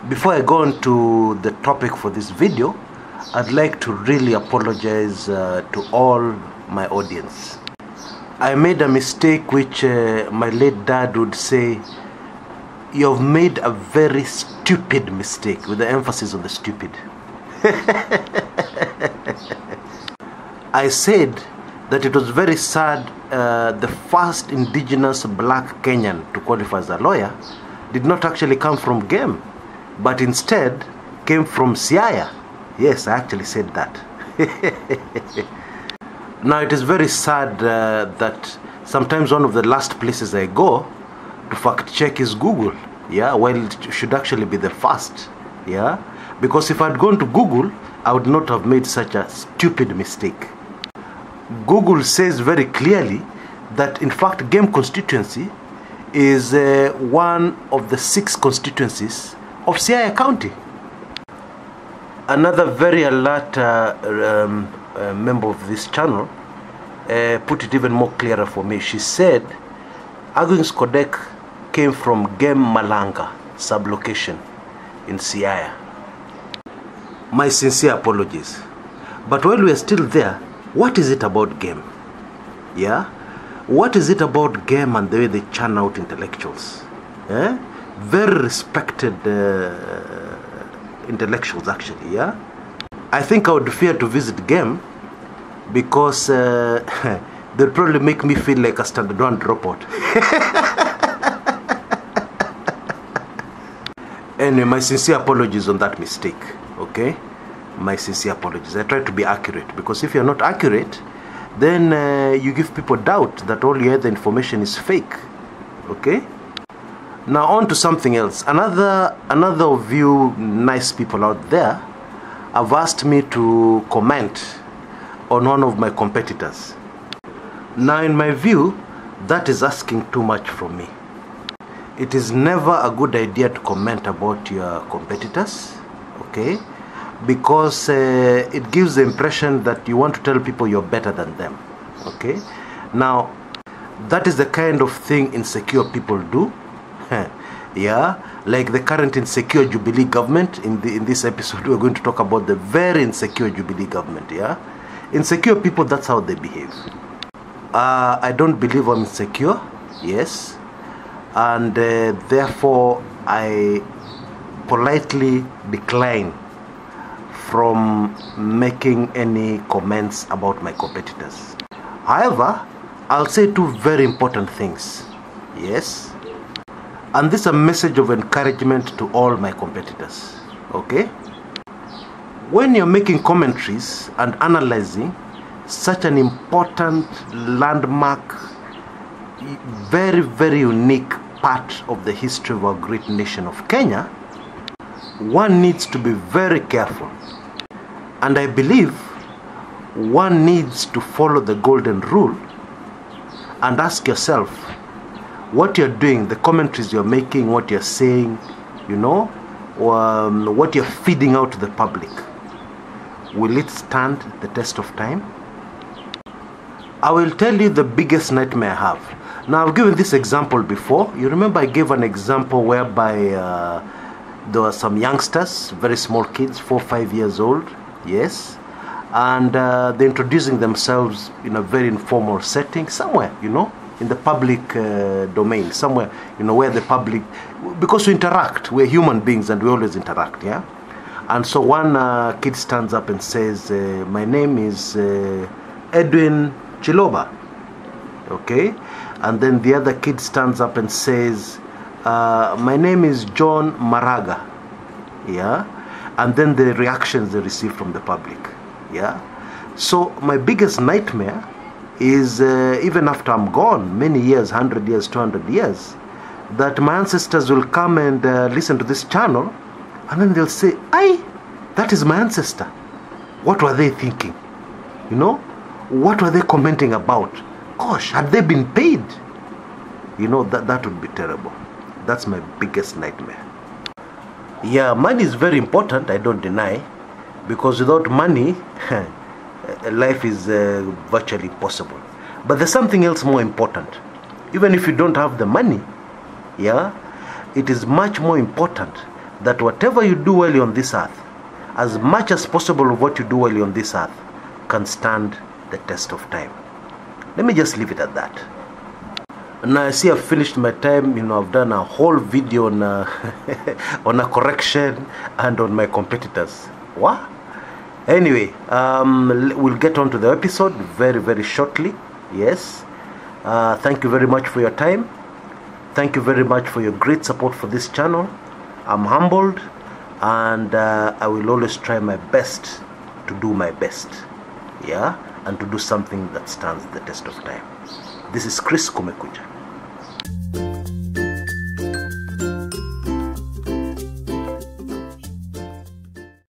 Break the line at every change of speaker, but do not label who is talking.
Before I go on to the topic for this video, I'd like to really apologize to all my audience. I made a mistake which my late dad would say, "You've made a very stupid mistake," with the emphasis on the stupid. I said that it was very sad the first indigenous black Kenyan to qualify as a lawyer did not actually come from game, but instead came from Siaya. Yes, I actually said that. Now it is very sad that sometimes one of the last places I go to fact check is Google. Yeah, well, it should actually be the first. Yeah, because if I'd gone to Google, I would not have made such a stupid mistake. Google says very clearly that in fact Game constituency is one of the 6 constituencies of Siaya County. Another very alert member of this channel put it even more clearer for me. She said Agwings Kodek came from Game Malanga sublocation in Siaya. My sincere apologies. But while we are still there, what is it about Game? Yeah? What is it about Game and the way they churn out intellectuals? Eh? Very respected intellectuals actually, yeah? I think I would fear to visit Game because they'll probably make me feel like a standard 1 dropout. Anyway, my sincere apologies on that mistake, okay? My sincere apologies. I try to be accurate, because if you're not accurate, then you give people doubt that all your other information is fake, okay? Now on to something else. Another of you nice people out there have asked me to comment on one of my competitors. Now in my view, that is asking too much from me. It is never a good idea to comment about your competitors, okay? Because it gives the impression that you want to tell people you're better than them, okay? Now, that is the kind of thing insecure people do. Yeah, like the current insecure Jubilee government. In this episode, we're going to talk about the very insecure Jubilee government. Yeah, insecure people, that's how they behave. I don't believe I'm insecure. Yes, and therefore I politely decline from making any comments about my competitors. However, I'll say 2 very important things. Yes. And this is a message of encouragement to all my competitors, okay? When you're making commentaries and analyzing such an important landmark, very, very unique part of the history of our great nation of Kenya, one needs to be very careful. And I believe one needs to follow the golden rule and ask yourself, what you're doing, the commentaries you're making, what you're saying, you know, what you're feeding out to the public, will it stand the test of time? I will tell you the biggest nightmare I have. Now, I've given this example before. You remember I gave an example whereby there were some youngsters, very small kids, 4 or 5 years old, yes, and they're introducing themselves in a very informal setting, somewhere, you know, in the public domain, somewhere, you know, where the public, because we interact, we're human beings and we always interact, yeah? And so one kid stands up and says, my name is Edwin Chiloba, okay? And then the other kid stands up and says, my name is John Maraga, yeah? And then the reactions they receive from the public, yeah? So my biggest nightmare is even after I'm gone, many years, 100 years, 200 years, that my ancestors will come and listen to this channel, and then they'll say, "Aye, that is my ancestor. What were they thinking? You know, what were they commenting about? Gosh, had they been paid?" You know, that would be terrible. That's my biggest nightmare. Yeah, money is very important, I don't deny, because without money, life is virtually impossible. But there's something else more important. Even if you don't have the money, yeah, it is much more important that whatever you do while you're on this earth, as much as possible of what you do while you're on this earth can stand the test of time. Let me just leave it at that. Now I see I've finished my time. I've done a whole video on on a correction and on my competitors. What? Anyway, we'll get on to the episode very, very shortly. Yes. Thank you very much for your time. Thank you very much for your great support for this channel. I'm humbled, and I will always try my best to do my best. Yeah, and to do something that stands the test of time. This is Kshs Kumekucha.